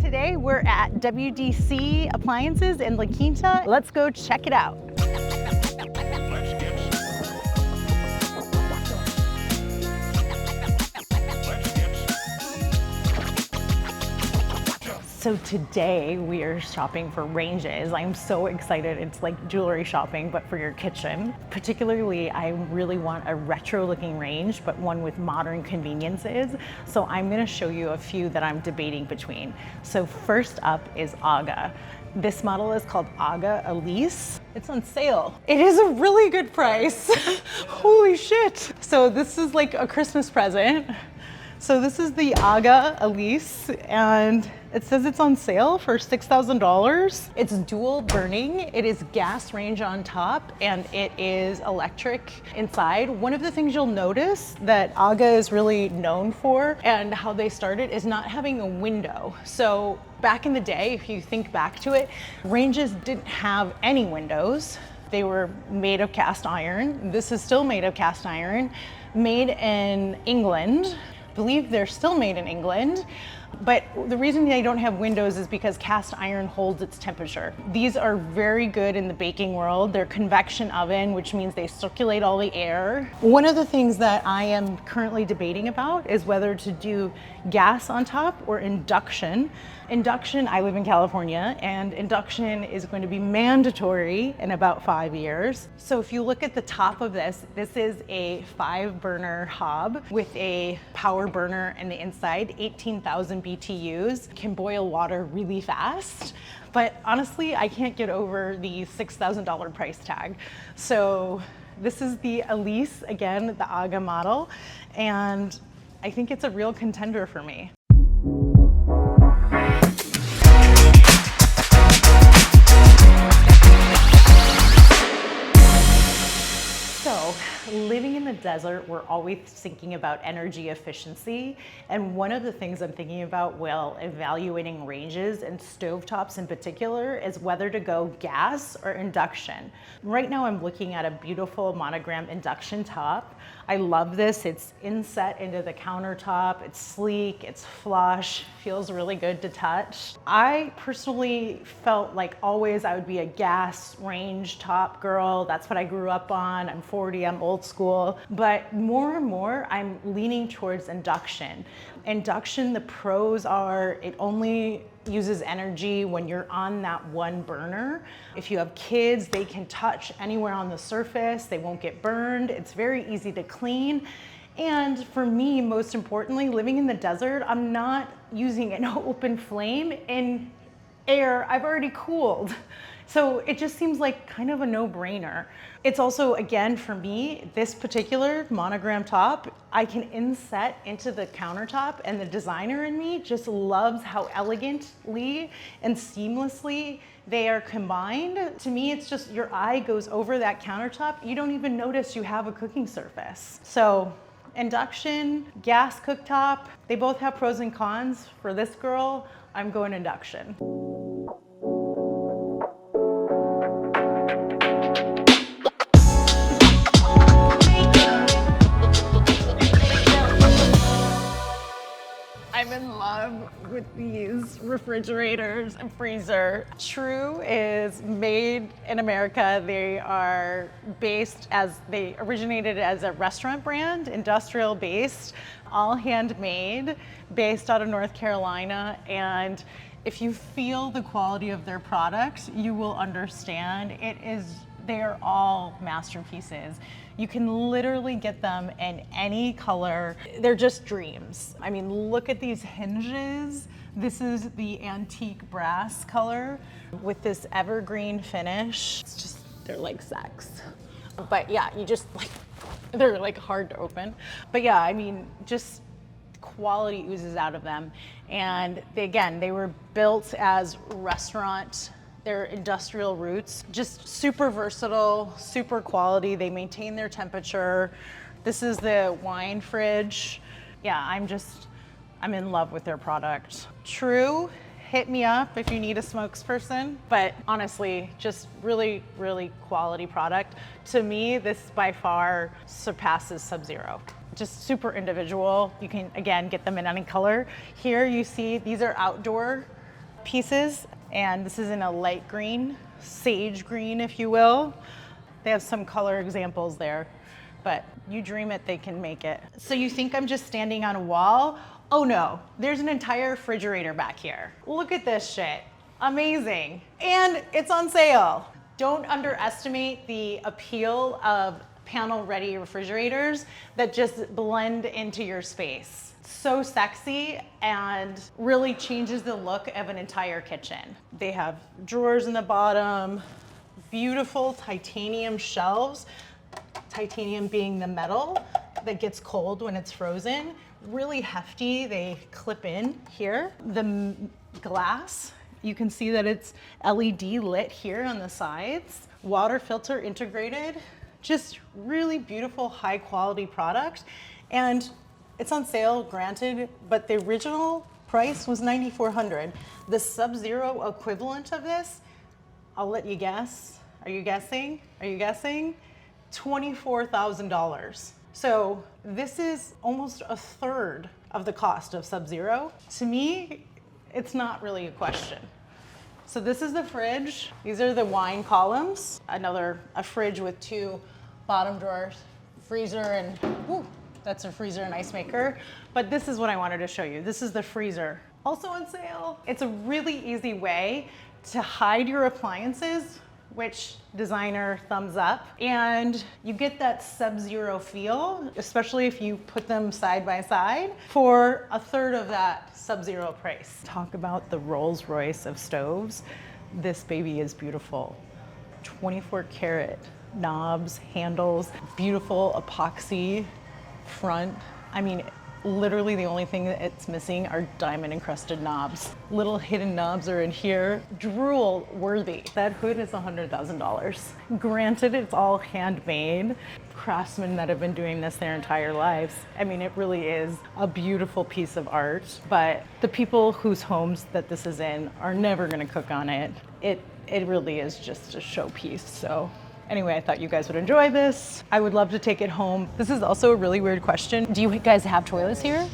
Today we're at WDC Appliances in La Quinta. Let's go check it out. So today we are shopping for ranges. I'm so excited. It's like jewelry shopping, but for your kitchen. Particularly, I really want a retro looking range, but one with modern conveniences. So I'm gonna show you a few that I'm debating between. So first up is Aga. This model is called Aga Elise. It's on sale. It is a really good price. Holy shit. So this is like a Christmas present. So this is the Aga Elise, and it says it's on sale for $6,000. It's dual burning. It is gas range on top, and it is electric inside. One of the things you'll notice that Aga is really known for, and how they started, is not having a window. So back in the day, if you think back to it, ranges didn't have any windows. They were made of cast iron. This is still made of cast iron, made in England. I believe they're still made in England, but the reason they don't have windows is because cast iron holds its temperature. These are very good in the baking world. They're convection oven, which means they circulate all the air. One of the things that I am currently debating about is whether to do gas on top or induction. Induction, I live in California, and induction is going to be mandatory in about 5 years. So if you look at the top of this, this is a 5-burner hob with a power burner in the inside, 18,000 BTUs, can boil water really fast. But honestly, I can't get over the $6,000 price tag. So this is the Elise, again, the Aga model, and I think it's a real contender for me. So, living in the desert, we're always thinking about energy efficiency. And one of the things I'm thinking about while evaluating ranges and stovetops in particular is whether to go gas or induction. Right now I'm looking at a beautiful monogram induction top. I love this. It's inset into the countertop. It's sleek, it's flush, feels really good to touch. I personally felt like always I would be a gas range top girl. That's what I grew up on. I'm 40, I'm old school. But more and more, I'm leaning towards induction. Induction, the pros are it only uses energy when you're on that one burner. If you have kids, they can touch anywhere on the surface. They won't get burned. It's very easy to clean. And for me, most importantly, living in the desert, I'm not using an open flame in air I've already cooled. So it just seems like kind of a no-brainer. It's also, again, for me, this particular monogram top, I can inset into the countertop, and the designer in me just loves how elegantly and seamlessly they are combined. To me, it's just your eye goes over that countertop. You don't even notice you have a cooking surface. So induction, gas cooktop, they both have pros and cons. For this girl, I'm going induction. I'm in love with these refrigerators and freezer. True is made in America. They are they originated as a restaurant brand, industrial based, all handmade, based out of North Carolina. And if you feel the quality of their product, you will understand they're all masterpieces. You can literally get them in any color. They're just dreams. I mean, look at these hinges. This is the antique brass color with this evergreen finish. It's just, they're like sex. But yeah, they're like hard to open. But yeah, I mean, just quality oozes out of them. And they were built as restaurant. Their industrial roots, just super versatile, super quality. They maintain their temperature. This is the wine fridge. Yeah, I'm in love with their product. True, hit me up if you need a spokesperson, but honestly, just really, really quality product. To me, this by far surpasses Sub-Zero. Just super individual. You can, again, get them in any color. Here you see, these are outdoor pieces, and this is in a light green, sage green, if you will. They have some color examples there, but you dream it, they can make it. So you think I'm just standing on a wall? Oh no, there's an entire refrigerator back here. Look at this shit. Amazing. And it's on sale. Don't underestimate the appeal of panel-ready refrigerators that just blend into your space. So sexy and really changes the look of an entire kitchen. They have drawers in the bottom, beautiful titanium shelves, titanium being the metal that gets cold when it's frozen. Really hefty, they clip in here. The glass, you can see that it's LED lit here on the sides. Water filter integrated. Just really beautiful, high quality product. And it's on sale, granted, but the original price was $9,400. The Sub-Zero equivalent of this, I'll let you guess. Are you guessing? Are you guessing? $24,000. So this is almost a third of the cost of Sub-Zero. To me, it's not really a question. So this is the fridge. These are the wine columns. A fridge with two bottom drawers, freezer, and that's a freezer and ice maker. But this is what I wanted to show you. This is the freezer, also on sale. It's a really easy way to hide your appliances, which designer thumbs up, and you get that Sub-Zero feel, especially if you put them side by side, for a third of that Sub-Zero price. Talk about the Rolls Royce of stoves. This baby is beautiful. 24 karat knobs, handles, beautiful epoxy front. I mean, literally the only thing that it's missing are diamond encrusted knobs. Little hidden knobs are in here. Drool worthy. That hood is $100,000. Granted, it's all handmade. Craftsmen that have been doing this their entire lives. I mean, it really is a beautiful piece of art, but the people whose homes that this is in are never gonna cook on it. It really is just a showpiece, so. Anyway, I thought you guys would enjoy this. I would love to take it home. This is also a really weird question. Do you guys have toilets here?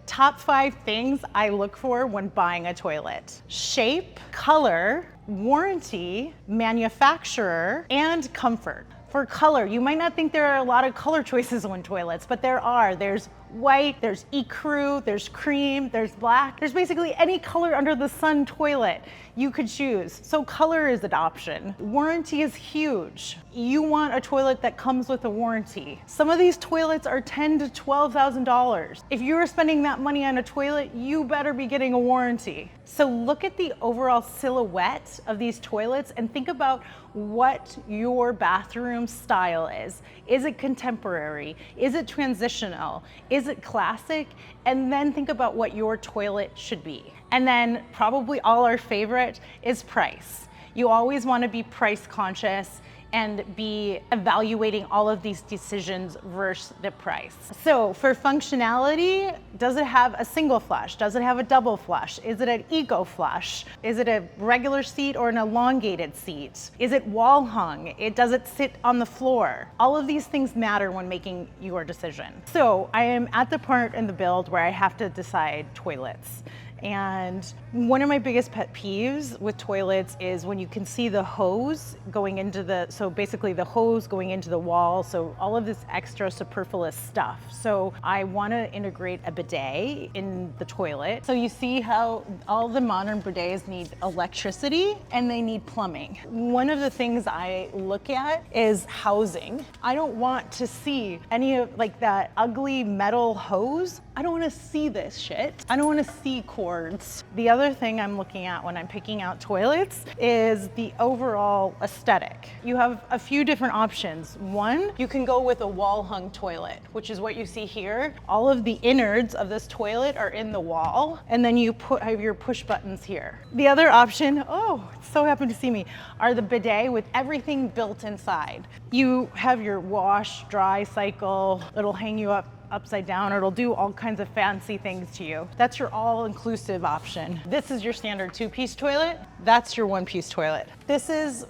Top 5 things I look for when buying a toilet: shape, color, warranty, manufacturer, and comfort. For color, you might not think there are a lot of color choices on toilets, but there are. There's white, there's ecru, there's cream, there's black. There's basically any color under the sun toilet you could choose. So color is an option. Warranty is huge. You want a toilet that comes with a warranty. Some of these toilets are $10,000 to $12,000. If you're spending that money on a toilet, you better be getting a warranty. So look at the overall silhouette of these toilets and think about what your bathroom style is. Is it contemporary? Is it transitional? Is it classic? And then think about what your toilet should be. And then probably all our favorite is price. You always want to be price conscious and be evaluating all of these decisions versus the price. So for functionality, does it have a single flush? Does it have a double flush? Is it an eco flush? Is it a regular seat or an elongated seat? Is it wall hung? Does it sit on the floor? All of these things matter when making your decision. So I am at the part in the build where I have to decide toilets. And one of my biggest pet peeves with toilets is when you can see the hose going into so basically the hose going into the wall, so all of this extra superfluous stuff. So I want to integrate a bidet in the toilet. So you see how all the modern bidets need electricity and they need plumbing. One of the things I look at is housing. I don't want to see any of like that ugly metal hose. I don't want to see this shit. I don't want to see cords. The other thing I'm looking at when I'm picking out toilets is the overall aesthetic. You have a few different options. One, you can go with a wall hung toilet, which is what you see here. All of the innards of this toilet are in the wall, and then you have your push buttons here. The other option, oh, it's so happy to see me, are the bidet with everything built inside. You have your wash, dry cycle. It'll hang you up upside down, or it'll do all kinds of fancy things to you. That's your all-inclusive option. This is your standard 2-piece toilet. That's your 1-piece toilet. This is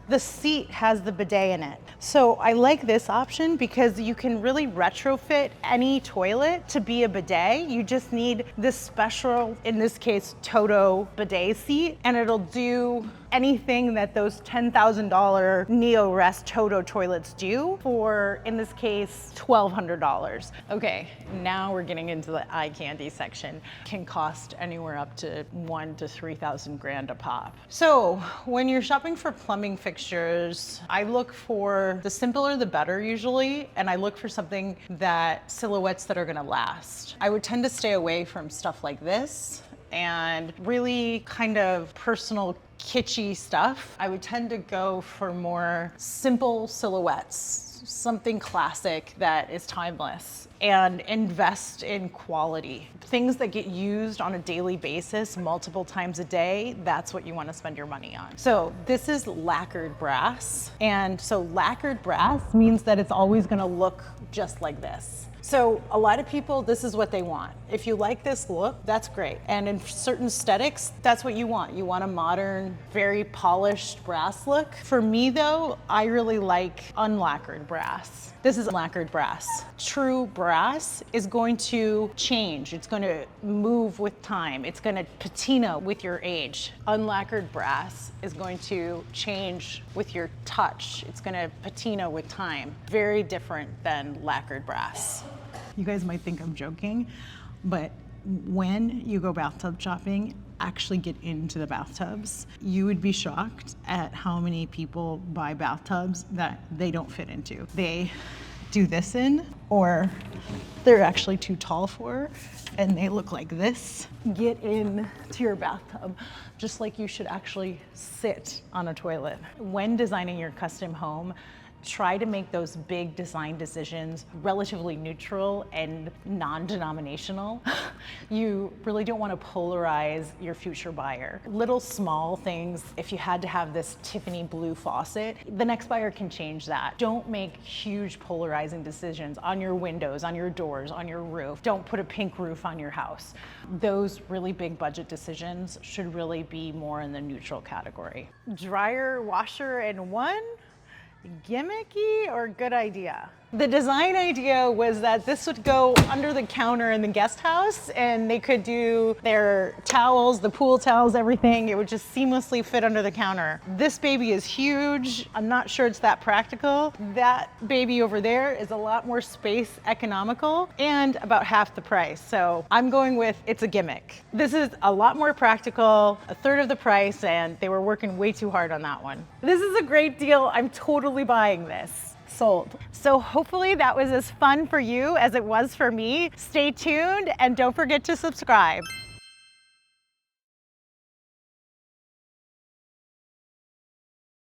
The seat has the bidet in it. So I like this option because you can really retrofit any toilet to be a bidet. You just need this special, in this case, Toto bidet seat, and it'll do anything that those $10,000 Neo-Rest Toto toilets do for, in this case, $1,200. Okay, now we're getting into the eye candy section. Can cost anywhere up to 1 to 3,000 grand a pop. So when you're shopping for plumbing fixtures, I look for the simpler the better usually, and I look for something that silhouettes that are gonna last. I would tend to stay away from stuff like this and really kind of personal kitschy stuff. I would tend to go for more simple silhouettes, something classic that is timeless, and invest in quality. Things that get used on a daily basis, multiple times a day, that's what you want to spend your money on. So this is lacquered brass. And so lacquered brass means that it's always going to look just like this. So a lot of people, this is what they want. If you like this look, that's great. And in certain aesthetics, that's what you want. You want a modern, very polished brass look. For me though, I really like unlacquered brass. This is lacquered brass. True brass is going to change. It's going to move with time. It's going to patina with your age. Unlacquered brass is going to change with your touch. It's going to patina with time. Very different than lacquered brass. You guys might think I'm joking, but when you go bathtub shopping, actually get into the bathtubs, you would be shocked at how many people buy bathtubs that they don't fit into. They do this in, or they're actually too tall for, and they look like this. Get in to your bathtub, just like you should actually sit on a toilet. When designing your custom home, try to make those big design decisions relatively neutral and non-denominational. You really don't want to polarize your future buyer. Little small things, if you had to have this Tiffany blue faucet, the next buyer can change that. Don't make huge polarizing decisions on your windows, on your doors, on your roof. Don't put a pink roof on your house. Those really big budget decisions should really be more in the neutral category. Dryer, washer in one? Gimmicky or good idea? The design idea was that this would go under the counter in the guest house, and they could do their towels, the pool towels, everything. It would just seamlessly fit under the counter. This baby is huge. I'm not sure it's that practical. That baby over there is a lot more space economical and about half the price. So I'm going with it's a gimmick. This is a lot more practical, a third of the price, and they were working way too hard on that one. This is a great deal. I'm totally buying this. Sold. So hopefully that was as fun for you as it was for me. Stay tuned and don't forget to subscribe.